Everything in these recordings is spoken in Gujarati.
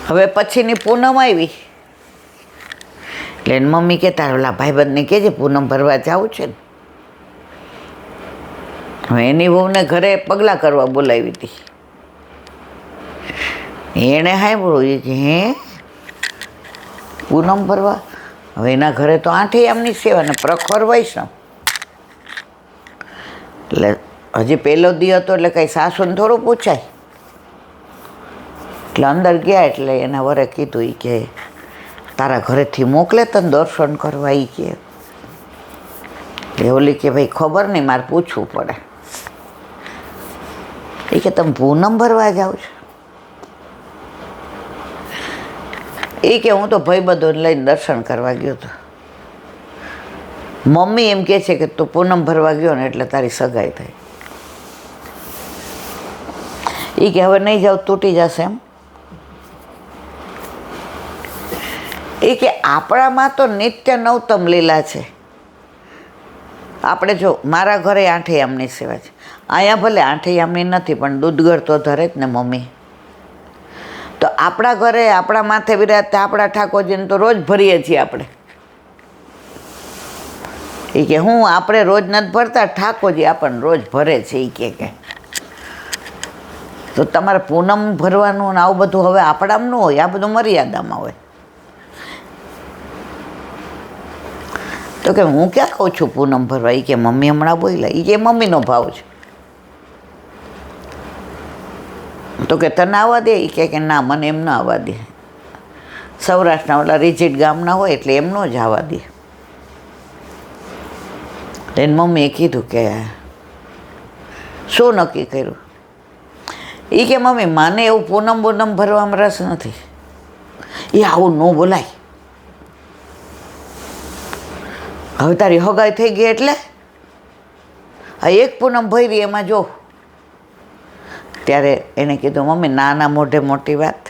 હવે પછીની પૂનમ આવી એટલે એની મમ્મી કહેતા ઓલા ભાઈબંધને કહેજે પૂનમ ભરવા જવું છે ને. હવે એની વહુને ઘરે પગલાં કરવા બોલાવી હતી. એણે સાંભળ્યું કે હે પૂનમ ભરવા. હવે એના ઘરે તો આઠેયમની સેવા ને પ્રખર વૈષ્ણવ. એટલે હજી પહેલો દી હતો એટલે કંઈ સાસુને થોડું પૂછાય. એટલે અંદર ગયા એટલે એના વરે કીધું એ કે તારા ઘરેથી મોકલે તને દર્શન કરવા. એ કે ઓલી કે ભાઈ ખબર નહીં, મારે પૂછવું પડે. એ કે તમે પૂનમ ભરવા જાઓ છો? એ કે હું તો ભાઈબંધોને લઈને દર્શન કરવા ગયો હતો. મમ્મી એમ કહે છે કે તું પૂનમ ભરવા ગયો ને એટલે તારી સગાઈ થઈ. એ કે હવે નહીં જાવ તૂટી જશે એમ. એ કે આપણામાં તો નિત્ય નવતમ લીલા છે. આપણે જો મારા ઘરે આઠેયમની સેવા છે, અહીંયા ભલે આઠેયમની નથી પણ દૂધગર તો ધરે જ ને મમ્મી. તો આપણા ઘરે આપણા માથે વિરાજતા આપણા ઠાકોરજીને તો રોજ ભરીએ છીએ આપણે. એ કે હું આપણે રોજ નથી ભરતા, ઠાકોરજી આપણને રોજ ભરે છે. એ કે તો તમારે પૂનમ ભરવાનું ને આવું બધું હવે આપણામાં ન હોય, આ બધું મર્યાદામાં હોય. તો કે હું ક્યાં કહું છું પૂનમ ભરવા. એ કે મમ્મી હમણાં બોલ્યા. એ કે મમ્મીનો ભાવ છે. તો કે તને આવવા દે? એ કે ના મને એમ ના આવવા દે. સૌરાષ્ટ્રના ઓલા રિજિટ ગામના હોય એટલે એમનો જ આવવા દે. એની મમ્મીએ કીધું કે શું નક્કી કર્યું? એ કે મમ્મી મને એવું પૂનમ ભરવામાં રસ નથી. એ આવું ન બોલાય. હવે તારી હગાઈ થઈ ગઈ એટલે આ એક પૂનમ ભરી એમાં જો. ત્યારે એને કીધું મમ્મી નાના મોઢે મોટી વાત.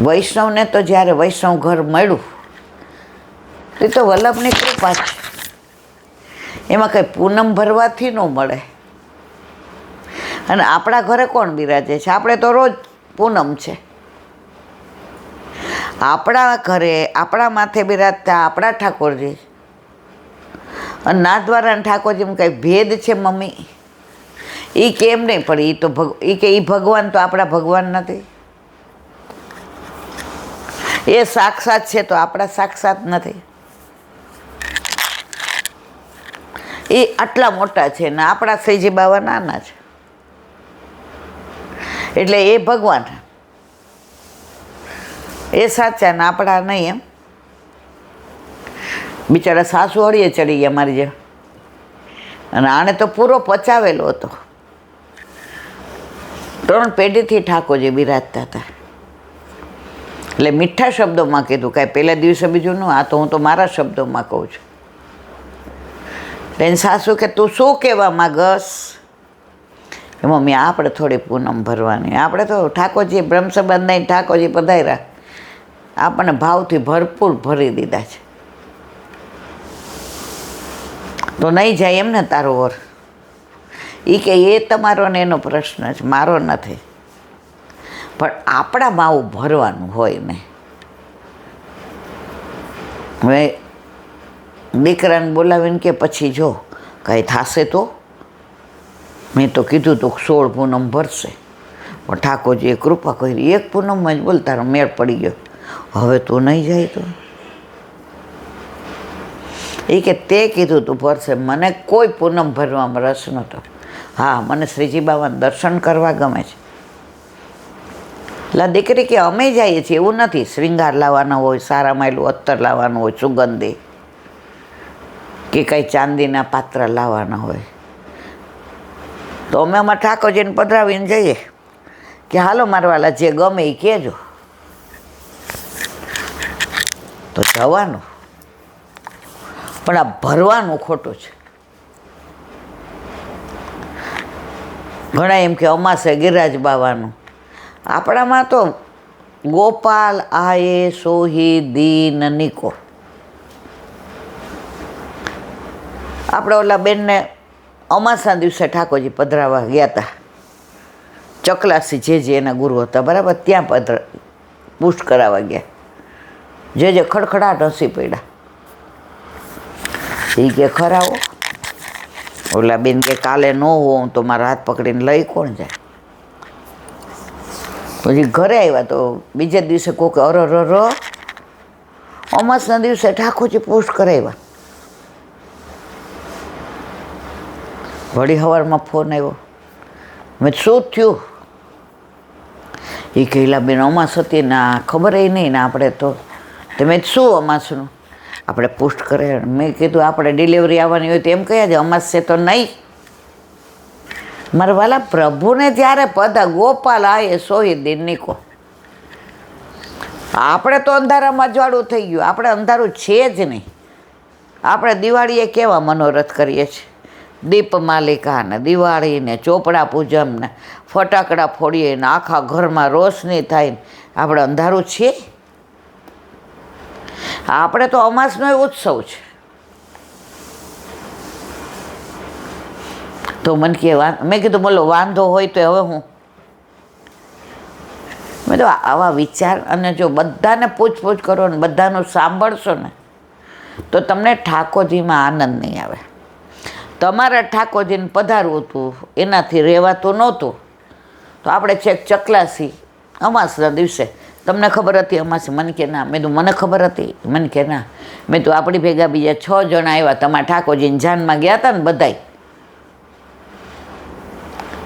વૈષ્ણવને તો જ્યારે વૈષ્ણવ ઘર મળ્યું એ તો વલ્લભની કૃપા છે. એમાં કંઈ પૂનમ ભરવાથી ન મળે. અને આપણા ઘરે કોણ બિરાજે છે? આપણે તો રોજ પૂનમ છે. આપણા ઘરે આપણા માથે બિરાજતા આપણા ઠાકોરજી અને નાથદ્વારા ઠાકોરજીમાં કંઈ ભેદ છે મમ્મી? એ કેમ નહીં પડે? એ તો એ કે એ ભગવાન તો આપણા ભગવાન નથી. એ સાક્ષાત છે તો આપણા સાક્ષાત નથી. એ આટલા મોટા છે ને આપણા શ્રીજી બાવા નાના છે. એટલે એ ભગવાન, એ સાચા ને આપણા નહીં એમ. બિચારા સાસુ હળીએ ચડી ગયા મારી જેમ. અને આણે તો પૂરો પચાવેલો હતો. 3 પેઢીથી ઠાકોરજી બિરાજતા હતા. એટલે મીઠા શબ્દોમાં કીધું, કાંઈ પહેલા દિવસે બીજું ન. આ તો હું તો મારા શબ્દોમાં કહું છું. એની સાસુ કે તું શું કહેવા માગસ? મમ્મી આપણે થોડી પૂનમ ભરવાની. આપણે તો ઠાકોરજી બ્રહ્મસંબંધ નહીં, ઠાકોરજી પધાર્યા, આપણને ભાવથી ભરપૂર ભરી દીધા છે. તો નહીં જાય એમ ને તારો વર? એ કે એ તમારો ને એનો પ્રશ્ન છે, મારો નથી. પણ આપણામાં આવું ભરવાનું હોય ને. હવે દીકરાને બોલાવીને કે પછી જો કાંઈ થશે તો. મેં તો કીધું તો 16 પૂનમ ભરશે, પણ ઠાકોરજીએ કૃપા કરી એક પૂનમમાં જ બોલ તારો મેળ પડી ગયો. હવે તું નહીં જાય તો? એ કે તે કીધું તું ભરશે. મને કોઈ પૂનમ ભરવામાં રસ નહોતો. હા, મને શ્રીજી બાબાને દર્શન કરવા ગમે છે. એટલે દીકરી કે અમે જઈએ છીએ એવું નથી. શ્રૃંગાર લાવવાનો હોય, સારા માયલું અત્તર લાવવાનું હોય, સુગંધી કે કંઈ ચાંદીના પાત્ર લાવવાના હોય તો અમે અમારા ઠાકોરજીને પધરાવીને જઈએ કે હાલો મારવાલા જે ગમે એ કહેજો. તો જવાનું, પણ આ ભરવાનું ખોટું છે. ઘણા એમ કે અમાસે ગિરિરાજ બાવાનું. આપણામાં તો ગોપાલ આયે સોહી દીન નિકો. આપણે ઓલા બેનને અમાસના દિવસે ઠાકોરજી પધરાવા ગયા હતા. ચકલાસી જે એના ગુરુ હતા બરાબર, ત્યાં પુષ્ટ કરાવવા ગયા. જે ખડખડાટ હસી પડ્યા. એ કે ખરાવો. ઓલા બેન કે કાલે ન હોઉં તો મારા હાથ પકડીને લઈ કોણ જાય. પછી ઘરે આવ્યા તો બીજે દિવસે કોકે અરર અમાસના દિવસે ઠાકોરજી પુષ્ટ કરાવ્યા. વળી સવારમાં ફોન આવ્યો, મેં શું થયું? એ કહેલા બેન અમાસ હતી ના ખબર નહીં ને આપણે તો તમે શું અમાસનું આપણે પુષ્ટ કરે. મેં કીધું આપણે ડિલિવરી આવવાની હોય તો એમ કહ્યા છે, અમાસ છે તો નહીં. મારા વાલા પ્રભુને જ્યારે પધા ગોપાલ આયે સોહી દિન નીકો. આપણે તો અંધારામાં અજવાળું થઈ ગયું, આપણે અંધારું છે જ નહીં. આપણે દિવાળીએ કેવા મનોરથ કરીએ છીએ, દીપ માલિકા ને દિવાળી ને ચોપડા પૂજન ને ફટાકડા ફોડીએ ને આખા ઘરમાં રોશની થાય ને આપણે અંધારું છીએ. આપણે તો અમાસનો ઉત્સવ છે. તો મને કે મેં કીધું બોલો વાંધો હોય તો હવે હું મેં તો આવા વિચાર અને જો બધાને પૂછપૂછ કરો ને બધાનું સાંભળશો ને તો તમને ઠાકોરજીમાં આનંદ નહીં આવે. તમારા ઠાકોરજીને પધારવું હતું એનાથી રહેવાતું નહોતું તો આપણે છેક ચકલાસી અમાસના દિવસે તમને ખબર હતી અમાસે? મને કે ના. મેં તો મને ખબર હતી. મને કે ના. મેં તો આપણી ભેગા બીજા 6 જણા આવ્યા, તમારા ઠાકોરજીને જાનમાં ગયા હતા ને બધાય,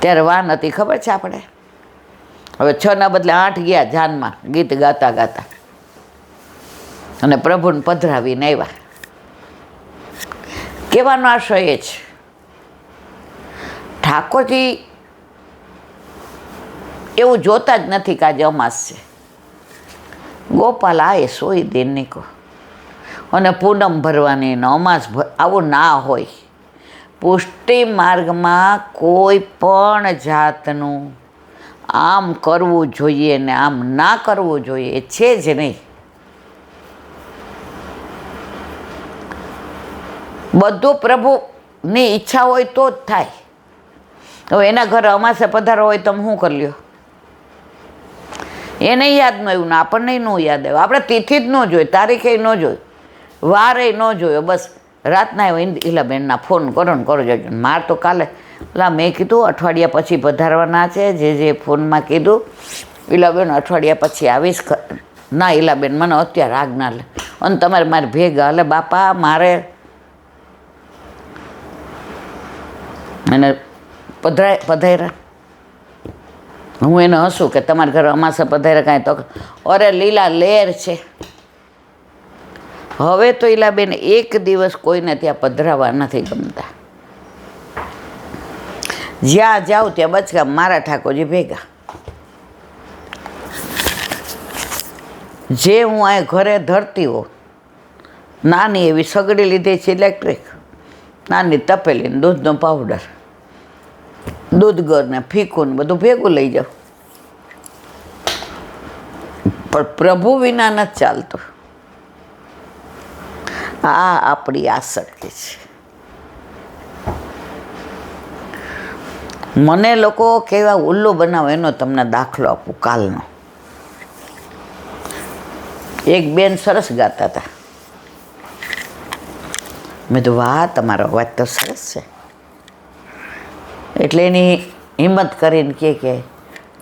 ત્યારે વાન હતી ખબર છે આપણે. હવે 6ના બદલે 8 ગયા જાનમાં ગીત ગાતા ગાતા અને પ્રભુને પધરાવીને આવ્યા. કહેવાનો આશય એ છે ઠાકોરજી એવું જોતા જ નથી કે આજે અમાસ છે. ગોપાલ આયે સોઈ દિન નીકો. અને પૂનમ ભરવાની ને અમાસ આવું ના હોય. પુષ્ટિ માર્ગમાં કોઈ પણ જાતનું આમ કરવું જોઈએ ને આમ ના કરવું જોઈએ એ છે જ નહીં. બધું પ્રભુની ઈચ્છા હોય તો જ થાય. હવે એના ઘરે અમાસે પધારો હોય તમે શું કરી લ્યો? એને યાદ ન આવ્યું ને આપણને ન યાદ આવ્યું. આપણે તિથિ જ ન જોઈ, તારીખે ન જોઈ, વારે ન જોયો. બસ રાતના ઈલાબેનના ફોન કરો ને કરો જજો. માર તો કાલે મેં કીધું અઠવાડિયા પછી પધારવાના છે, જે ફોનમાં કીધું ઈલાબેન અઠવાડિયા પછી આવીશ. ના ઈલાબેન મને અત્યારે રાગ ના લે અને તમારે મારે ભેગા એટલે બાપા મારે એને પધાર્યા. હું એને હસું કે તમારા ઘરે અમાસે પધાર્યા કાંઈ તો અરે લીલા લેર છે. હવે તો ઈલાબેન એક દિવસ કોઈને ત્યાં પધરાવા નથી ગમતા. જ્યાં જાઉં ત્યાં બચકા મારા ઠાકોરજી ભેગા. જે હું અહીં ઘરે ધરતી હોઉં, નાની એવી સગડી લીધી છે ઇલેક્ટ્રિક, નાની તપેલી ને દૂધનો પાવડર, દૂધગર ને ફીકું ને બધું ભેગું લઈ જાઉં. પણ પ્રભુ વિના નથી ચાલતું. આ આપણી આસક્તિ છે. મને લોકો કેવા ઉલ્લુ બનાવે એનો તમને દાખલો આપું કાલનો. એક બેન સરસ ગાતા હતા. મેં તો વાહ તમારો અવાજ તો સરસ છે. એટલે એની હિંમત કરીને કે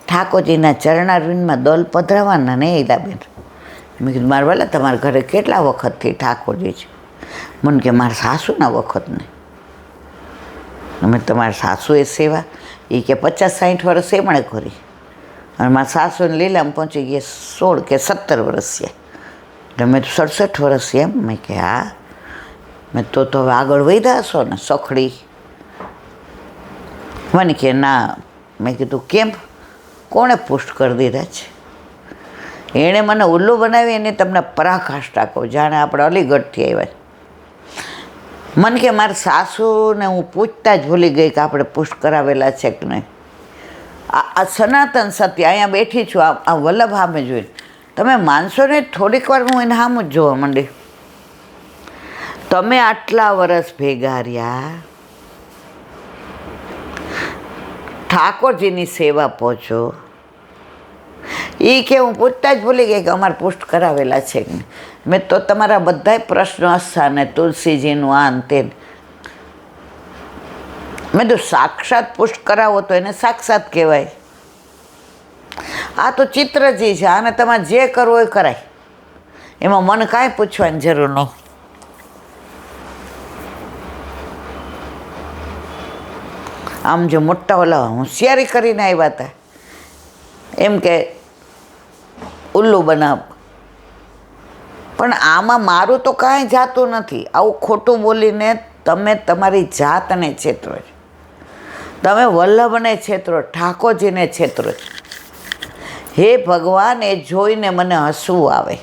ઠાકોરજીના ચરણારવિંદમાં દોલ પધરાવાના ને ઈલાબેન. મેં કીધું મારા વાલા તમારા ઘરે કેટલા વખતથી ઠાકોરજી છે? મને કે મારા સાસુના વખત નહીં. અમે તમારા સાસુએ સેવા એ કે 50-60 વર્ષ એમણે કરી અને મારા સાસુને લીલામાં પહોંચી ગયા 16 કે 17 વર્ષ થયા. એટલે મેં તો 67 વર્ષ એમ. મેં કે હા. મેં તો હવે આગળ વધ્યા હશો ને સખડી? મને કે ના. મેં કીધું કેમ? કોણે પુષ્ટ કરી દીધા છે? એણે મને ઉલ્લુ બનાવી એને તમને પરાકાષ્ઠા કહું જાણે આપણે અલીગઢથી આવ્યા. મને કે મારા સાસુને હું પૂછતા જ ભૂલી ગઈ કે આપણે પુષ્ટ કરાવેલા છે કે નહીં. આ સનાતન સત્ય અહીંયા બેઠી છું આ વલ્લભ સામે જોઈને તમે માનશો ને થોડીક વાર હું એને સામું જ જોવા માંડી. તમે આટલા વર્ષ ભેગા રહ્યા, ઠાકોરજીની સેવા પહોંચો. એ કે હું પૂછતા જ ભૂલી ગઈ કે અમારે પુષ્ટ કરાવેલા છે કે નહીં. મેં તો તમારા બધાય પ્રશ્નો અસ્થાને તુલસીજીનું આન તે મેં તો સાક્ષાત પુષ્ટ કરાવો તો એને સાક્ષાત કહેવાય. આ તો ચિત્રજી છે, આને તમારે જે કરવું એ કરાય, એમાં મને કાંઈ પૂછવાની જરૂર ન. આમ જો મોટા ઓલા હોશિયારી કરીને આવ્યા હતા એમ કે ઉલ્લુ બનાવ, પણ આમાં મારું તો કાંઈ જાતું નથી. આવું ખોટું બોલીને તમે તમારી જાતને છેતરો છો, તમે વલ્લભને છેતરો, ઠાકોરજીને છેતરો છો. હે ભગવાન, એ જોઈને મને હસવું આવે.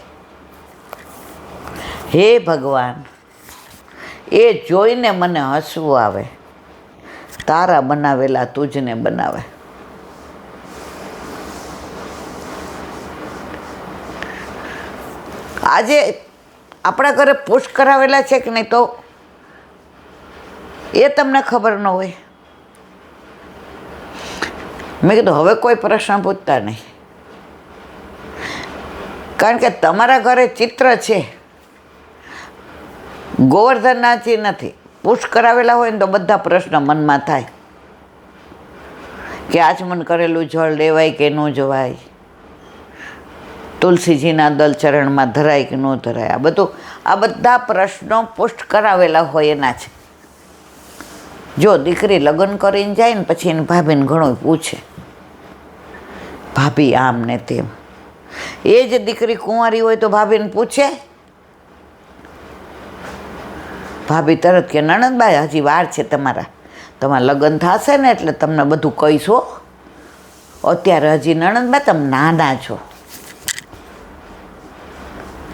હે ભગવાન, એ જોઈને મને હસવું આવે. તારા બનાવેલા તુજને બનાવે. આજે આપણા ઘરે પુષ્ટ કરાવેલા છે કે નહીં તો એ તમને ખબર ન હોય. મેં કીધું હવે કોઈ પ્રશ્ન પૂછતા નહીં, કારણ કે તમારા ઘરે ચિત્ર છે, ગોવર્ધનનાથજી નથી. પુષ્ટ કરાવેલા હોય ને તો બધા પ્રશ્ન મનમાં થાય કે આચમન કરેલું જળ લેવાય કે ન જવાય, તુલસીજીના દલ ચરણમાં ધરાય કે ન ધરાય. આ બધા પ્રશ્નો પુષ્ટ કરાવેલા હોય એના છે. જો દીકરી લગ્ન કરીને જાય ને પછી એની ભાભીને ઘણું પૂછે, ભાભી આમ ને તેમ. એ જ દીકરી કુંવારી હોય તો ભાભીને પૂછે? ભાભી તરત કે નણંદબાઈ હજી વાર છે, તમારા લગ્ન થશે ને એટલે તમને બધું કહીશો, અત્યારે હજી નણંદબા તમે નાના છો,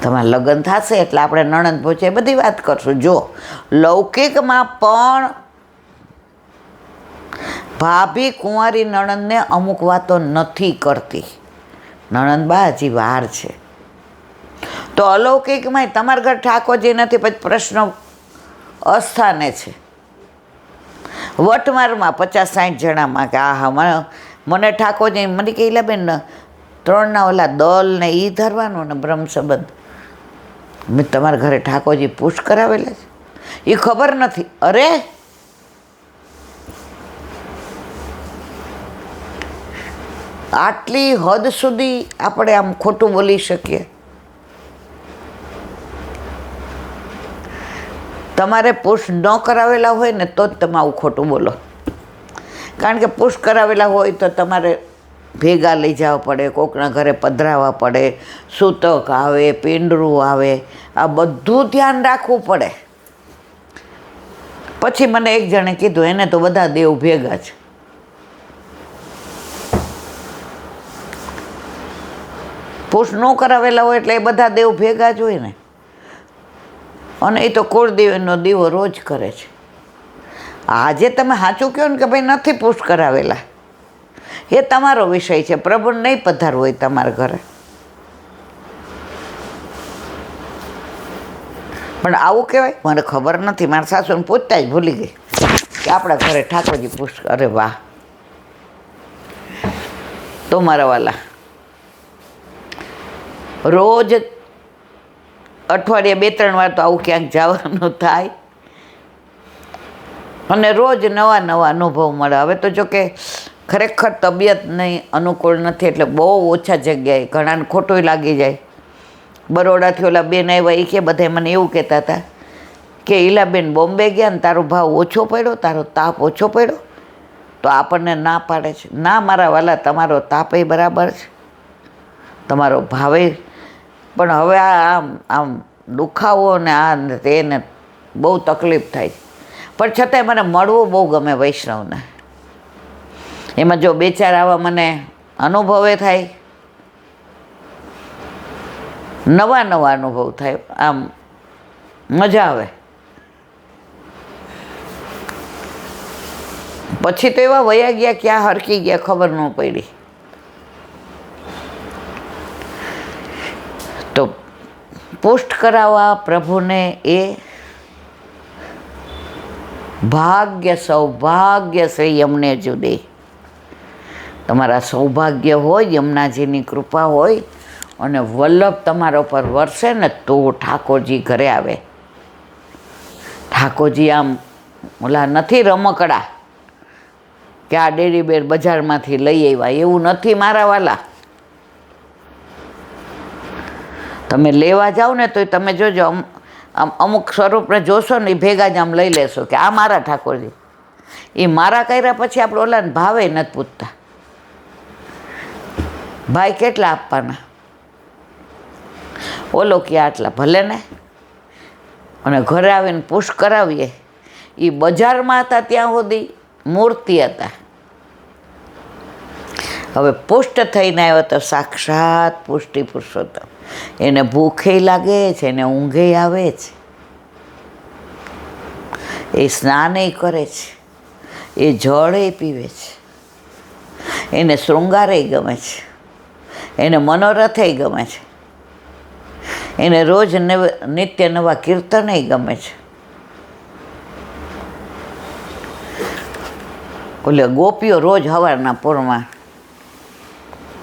તમારા લગ્ન થશે એટલે આપણે નણંદ પહોંચે બધી વાત કરશું. જો લૌકિકમાં પણ ભાભી કુંવારી નણંદને અમુક વાતો નથી કરતી, નણંદબા હજી વાર છે. તો અલૌકિકમાં તમારા ઘર ઠાકોરજી નથી, પછી પ્રશ્ન અસ્થાને છે. વટમારમાં 50-60 જણામાં કે હા મને ઠાકોરજી, મને કહેલા બેન 3 ઓલા દલ ને એ ધરવાનું ને બ્રહ્મ સંબંધ. મેં તમારા ઘરે ઠાકોરજી પુષ્ટ કરાવેલા છે, એ ખબર નથી. અરે આટલી હદ સુધી આપણે આમ ખોટું બોલી શકીએ? તમારે પુષ્ટ ન કરાવેલા હોય ને તો જ તમે આવું ખોટું બોલો. કારણ કે પુષ્ટ કરાવેલા હોય તો તમારે ભેગા લઈ જવા પડે, કોકના ઘરે પધરાવવા પડે, સૂતક આવે, પીંડરું આવે, આ બધું ધ્યાન રાખવું પડે. પછી મને એક જણે કીધું એને તો બધા દેવ ભેગા છે. પુષ્ટ ન કરાવેલા હોય એટલે એ બધા દેવ ભેગા જ હોય ને. અને એ તો કુળદેવીનો દીવો રોજ કરે છે. આજે તમે સાચું કહો ને કે ભાઈ નથી પુષ્ટ કરાવેલા, એ તમારો વિષય છે. પ્રભુ નહીં પધારવું હોય તમારા ઘરે, પણ આવું કહેવાય મને ખબર નથી, મારા સાસુને પૂછતા જ ભૂલી ગઈ કે આપણા ઘરે ઠાકોરજી પુષ્ટ. અરે વાહ! તો મારા વાલા, રોજ અઠવાડિયે 2-3 વાર તો આવું ક્યાંક જવાનું થાય અને રોજ નવા નવા અનુભવ મળે. હવે તો જો કે ખરેખર તબિયત નહીં અનુકૂળ નથી એટલે બહુ ઓછા જગ્યાએ, ઘણાને ખોટું લાગી જાય. બરોડાથી ઓલા બેન આવ્યા, એ કે બધા મને એવું કહેતા હતા કે ઈલાબેન બોમ્બે ગયા ને તારો ભાવ ઓછો પડ્યો, તારો તાપ ઓછો પડ્યો, તો આપણને ના પાડે છે. ના મારા વાલા, તમારો તાપે બરાબર છે, તમારો ભાવે, પણ હવે આમ દુખાવો ને આ તેને બહુ તકલીફ થાય છે. પણ છતાંય મને મળવું બહુ ગમે વૈષ્ણવને. એમાં જો 2-4 આવા મને અનુભવે થાય, નવા નવા અનુભવ થાય, આમ મજા આવે. પછી તો એવા વયા ગયા, ક્યાં હરકી ગયા ખબર ન પડી. તો પુષ્ટ કરાવવા પ્રભુને એ ભાગ્ય, સૌભાગ્ય શ્રી અમને જુદે. તમારા સૌભાગ્ય હોય, યમુનાજીની કૃપા હોય અને વલ્લભ તમારા ઉપર વરસે ને તો ઠાકોરજી ઘરે આવે. ઠાકોરજી આમ ઓલા નથી રમકડા કે આ ડેરી બેર બજારમાંથી લઈ આવ્યા, એવું નથી મારા વાલા. તમે લેવા જાઓ ને તો તમે જોજો આમ અમુક સ્વરૂપને જોશો ને એ ભેગા જ આમ લઈ લેશો કે આ મારા ઠાકોરજી. એ મારા કર્યા પછી આપણે ઓલાને ભાવે નથી પૂછતા, ભાઈ કેટલા આપવાના, ઓલો કે આટલા, ભલે ને. અને ઘરે આવીને પુશ કરાવીએ. એ બજારમાં હતા ત્યાં સુધી મૂર્તિ હતા, હવે પુષ્ટ થઈને આવ્યો તો સાક્ષાત પુષ્ટિ પુરુષોત્તમ. એને ભૂખે લાગે છે, એને ઊંઘે આવે છે, એ સ્નાને કરે છે, એ જળે પીવે છે, એને શૃંગારે ગમે છે, એને મનોરથે ગમે છે, એને રોજ નિત્ય નવા કીર્તને ગમે છે. ઓલે ગોપીઓ રોજ સવારના પૂરમાં